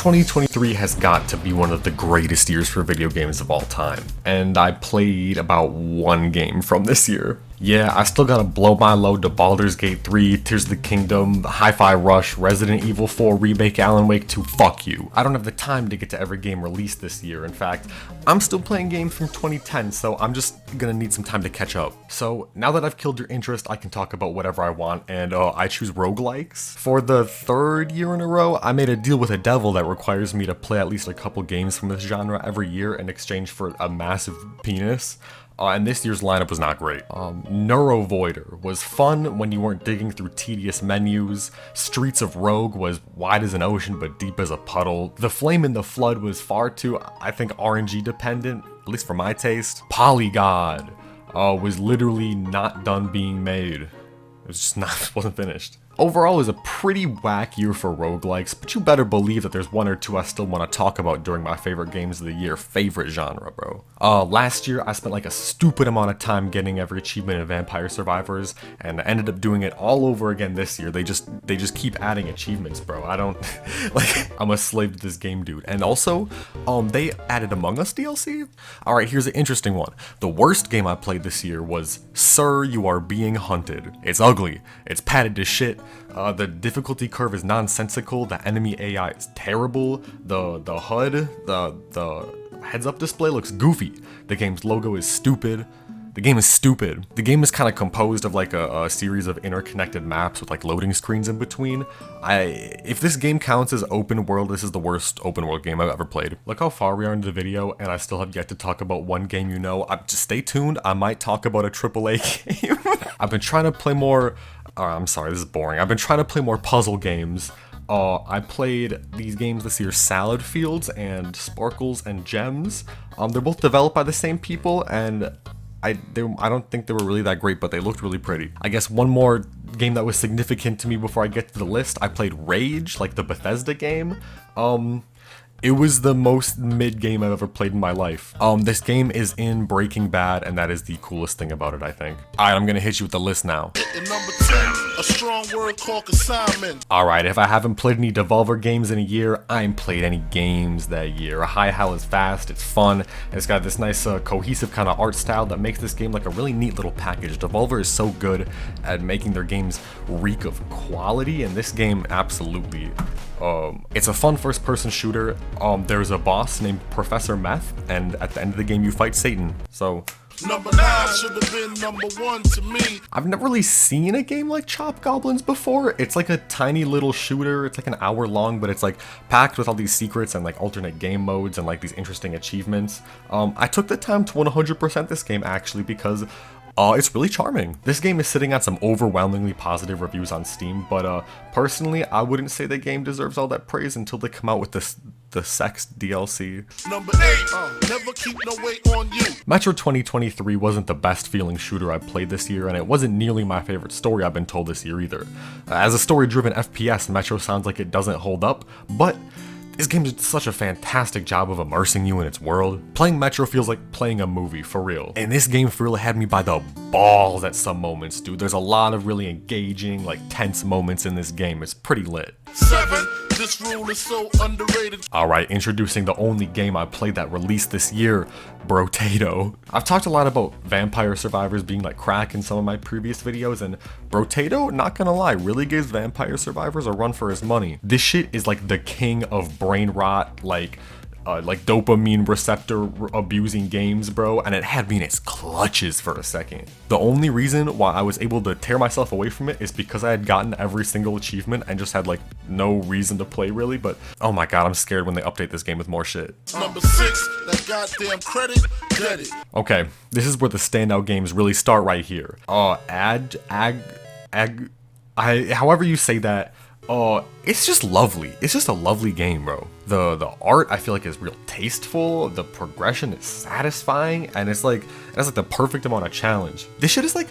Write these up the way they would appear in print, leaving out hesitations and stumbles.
2023 has got to be one of the greatest years for video games of all time, and I played about one game from this year. Yeah, I still gotta blow my load to Baldur's Gate 3, Tears of the Kingdom, Hi-Fi Rush, Resident Evil 4 Remake, Alan Wake 2, fuck you. I don't have the time to get to every game released this year. In fact, I'm still playing games from 2010, so I'm just gonna need some time to catch up. So now that I've killed your interest, I can talk about whatever I want, and I choose roguelikes. For the third year in a row, I made a deal with a devil that requires me to play at least a couple games from this genre every year in exchange for a massive penis. And this year's lineup was not great. Neurovoider was fun when you weren't digging through tedious menus. Streets of Rogue was wide as an ocean but deep as a puddle. The Flame in the Flood was far too, I think, RNG dependent, at least for my taste. Polygod was literally not done being made. It was just not, wasn't finished. Overall, it was a pretty whack year for roguelikes, but you better believe that there's one or two I still want to talk about during my favorite games of the year, favorite genre, bro. Last year, I spent like a stupid amount of time getting every achievement in Vampire Survivors, and I ended up doing it all over again this year. They just keep adding achievements, bro. I don't, like, I'm a slave to this game, dude. And also, they added Among Us DLC. Alright, here's an interesting one. The worst game I played this year was Sir, You Are Being Hunted. It's ugly, it's padded to shit. The difficulty curve is nonsensical, the enemy AI is terrible, the HUD, the heads-up display looks goofy, the game's logo is stupid. The game is stupid. The game is kind of composed of like a series of interconnected maps with like loading screens in between. If this game counts as open world, this is the worst open world game I've ever played. Look how far we are into the video, and I still have yet to talk about one game you know. Just stay tuned, I might talk about a AAA game. I've been trying to play more, I'm sorry, this is boring. I've been trying to play more puzzle games. I played these games this year, Salad Fields and Sparkles and Gems. They're both developed by the same people, and I don't think they were really that great, but they looked really pretty. I guess one more game that was significant to me before I get to the list, I played Rage, like the Bethesda game. It was the most mid game I've ever played in my life. This game is in Breaking Bad, and that is the coolest thing about it, I think. Alright, I'm gonna hit you with the list now. Number 10, a strong word called consignment. Alright, if I haven't played any Devolver games in a year, I ain't played any games that year. High Hell is fast, it's fun, and it's got this nice cohesive kind of art style that makes this game like a really neat little package. Devolver is so good at making their games reek of quality, and this game absolutely. It's a fun first-person shooter. There's a boss named Professor Meth, and at the end of the game you fight Satan. So number 9 should have been number 1 to me. I've never really seen a game like Chop Goblins before. It's like a tiny little shooter. It's like an hour long, but it's like packed with all these secrets and like alternate game modes and like these interesting achievements. I took the time to 100% this game actually because it's really charming. This game is sitting at some overwhelmingly positive reviews on Steam, but personally, I wouldn't say the game deserves all that praise until they come out with the sex DLC. Number 8, never keep no weight on you. Metro 2023 wasn't the best feeling shooter I played this year, and it wasn't nearly my favorite story I've been told this year either. As a story-driven FPS, Metro sounds like it doesn't hold up, but this game did such a fantastic job of immersing you in its world. Playing Metro feels like playing a movie, for real. And this game really had me by the balls at some moments, dude. There's a lot of really engaging, like tense moments in this game. It's pretty lit. 7, this rule is so underrated. Alright, introducing the only game I played that released this year, Brotato. I've talked a lot about Vampire Survivors being like crack in some of my previous videos, and Brotato, not gonna lie, really gives Vampire Survivors a run for his money. This shit is like the king of brain rot, like dopamine receptor abusing games, bro, and it had me in its clutches for a second. The only reason why I was able to tear myself away from it is because I had gotten every single achievement and just had like no reason to play really, but oh my god, I'm scared when they update this game with more shit. Number 6, that goddamn credit, get it. Okay, this is where the standout games really start right here. However you say that, it's just lovely. It's just a lovely game, bro. The art I feel like is real tasteful, the progression is satisfying, and it has like the perfect amount of challenge. This shit is like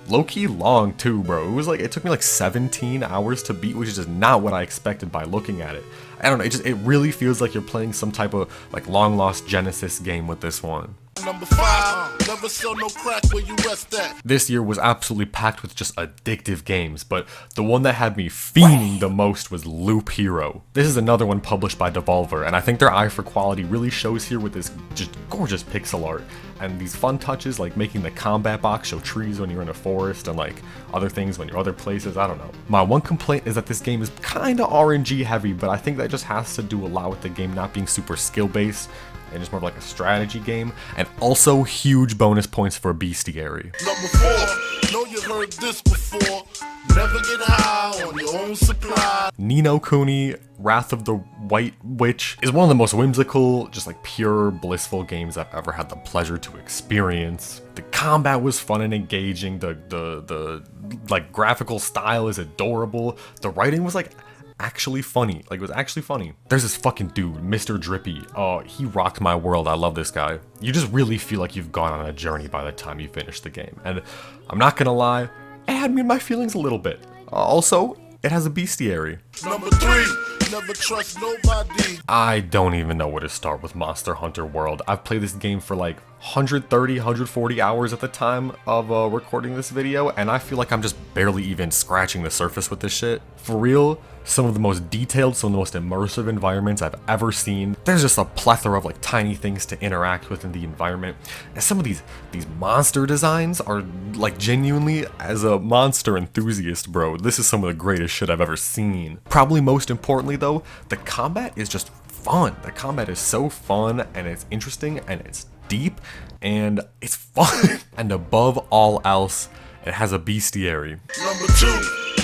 low-key long too, bro. It took me like 17 hours to beat, which is just not what I expected by looking at it. I don't know, it really feels like you're playing some type of like long-lost Genesis game with this one. Number 5, Never sell no crack where you rest at. This year was absolutely packed with just addictive games, but the one that had me fiending the most was Loop Hero. This is another one published by Devolver, and I think their eye for quality really shows here with this just gorgeous pixel art. And these fun touches like making the combat box show trees when you're in a forest and like other things when you're other places, I don't know. My one complaint is that this game is kinda RNG heavy, but I think that just has to do a lot with the game not being super skill based and just more of like a strategy game, and also huge bonus points for bestiary. Number 4, know you heard this before. Never get high on your own supply. Ni no Kuni, Wrath of the White Witch is one of the most whimsical, just like pure blissful games I've ever had the pleasure to experience. The combat was fun and engaging, the like graphical style is adorable, the writing was like actually funny, like it was actually funny. There's this fucking dude, Mr. Drippy. Oh, he rocked my world. I love this guy. You just really feel like you've gone on a journey by the time you finish the game, and I'm not gonna lie, it had me in my feelings a little bit. Also, it has a bestiary. Number 3, never trust nobody. I don't even know where to start with Monster Hunter World. I've played this game for like 130, 140 hours at the time of recording this video, and I feel like I'm just barely even scratching the surface with this shit. For real, some of the most detailed, some of the most immersive environments I've ever seen. There's just a plethora of like tiny things to interact with in the environment. And some of these monster designs are like genuinely, as a monster enthusiast, bro, this is some of the greatest shit I've ever seen. Probably most importantly though, the combat is just fun. The combat is so fun and it's interesting and it's deep and it's fun. And above all else, it has a bestiary. Number 2,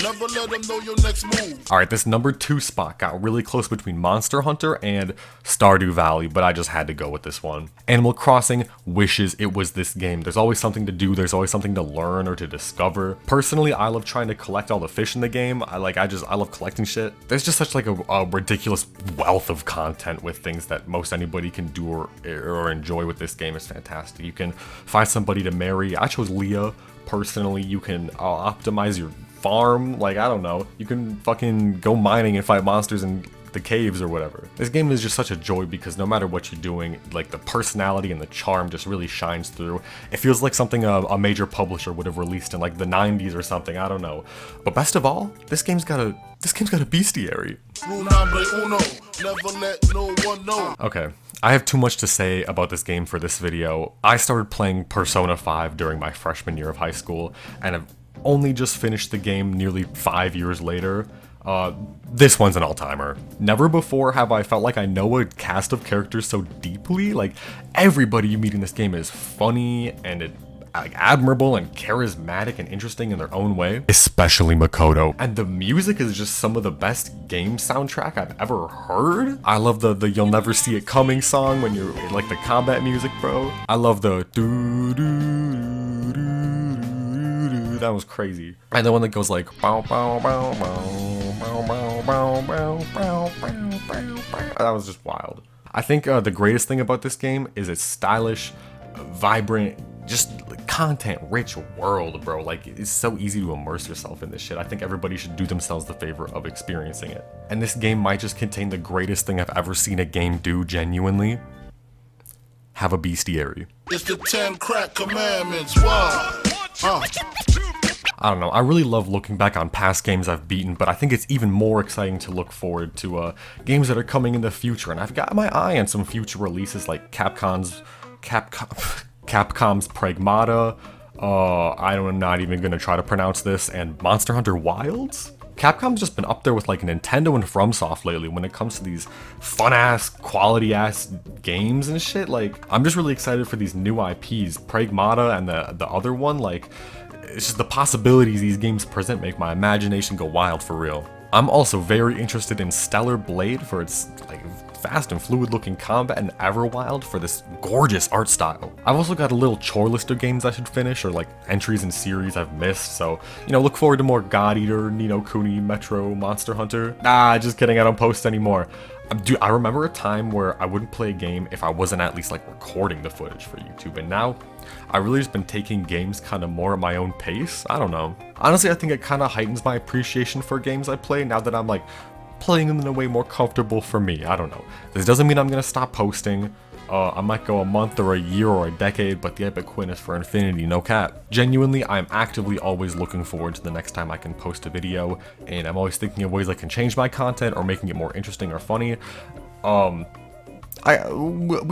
never let them know your next move. Alright, this number 2 spot got really close between Monster Hunter and Stardew Valley, but I just had to go with this one. Animal Crossing wishes it was this game. There's always something to do, there's always something to learn or to discover. Personally, I love trying to collect all the fish in the game. I love collecting shit. There's just such like a ridiculous wealth of content with things that most anybody can do or enjoy with this game. Is fantastic. You can find somebody to marry. I chose Leah. Personally, you can optimize your farm, like, I don't know, you can fucking go mining and fight monsters in the caves or whatever. This game is just such a joy because no matter what you're doing, like the personality and the charm just really shines through. It feels like something a major publisher would have released in like the 90s or something, I don't know. But best of all, this game's got a bestiary. Rule number uno, never let no one know. Okay, I have too much to say about this game for this video. I started playing Persona 5 during my freshman year of high school, and I've only just finished the game nearly 5 years later. This one's an all-timer. Never before have I felt like I know a cast of characters so deeply. Like, everybody you meet in this game is funny and admirable and charismatic and interesting in their own way, especially Makoto. And the music is just some of the best game soundtrack I've ever heard. I love the You'll Never See It Coming song when you're like the combat music, bro. I love the that was crazy. And the one that goes like bow bow bow bow bow bow bow bow bow bow bow. That was just wild. I think the greatest thing about this game is its stylish, vibrant, just content-rich world, bro. Like, it's so easy to immerse yourself in this shit. I think everybody should do themselves the favor of experiencing it. And this game might just contain the greatest thing I've ever seen a game do, genuinely. Have a bestiary. It's the 10 crack commandments. Why? I don't know, I really love looking back on past games I've beaten, but I think it's even more exciting to look forward to games that are coming in the future, and I've got my eye on some future releases like Capcom's Pragmata, I'm not even gonna try to pronounce this, and Monster Hunter Wilds? Capcom's just been up there with like Nintendo and FromSoft lately when it comes to these fun-ass, quality-ass games and shit. Like, I'm just really excited for these new IPs. Pragmata and the other one, like, it's just the possibilities these games present make my imagination go wild for real. I'm also very interested in Stellar Blade for its like fast and fluid looking combat, and Everwild for this gorgeous art style. I've also got a little chore list of games I should finish, or like entries in series I've missed, so, you know, look forward to more God Eater, Ni no Kuni, Metro, Monster Hunter. Nah, just kidding, I don't post anymore. Dude, I remember a time where I wouldn't play a game if I wasn't at least like recording the footage for YouTube, and now I really just been taking games kind of more at my own pace. I don't know. Honestly, I think it kind of heightens my appreciation for games I play now that I'm like playing them in a way more comfortable for me. I don't know. This doesn't mean I'm gonna stop posting. I might go a month or a year or a decade, but the Epic Quinn is for infinity, no cap. Genuinely, I'm actively always looking forward to the next time I can post a video, and I'm always thinking of ways I can change my content or making it more interesting or funny. We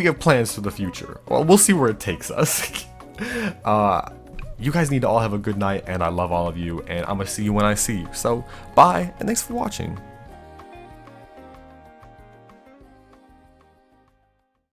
have plans for the future. Well, we'll see where it takes us. You guys need to all have a good night, and I love all of you, and I'm gonna see you when I see you. So, bye, and thanks for watching.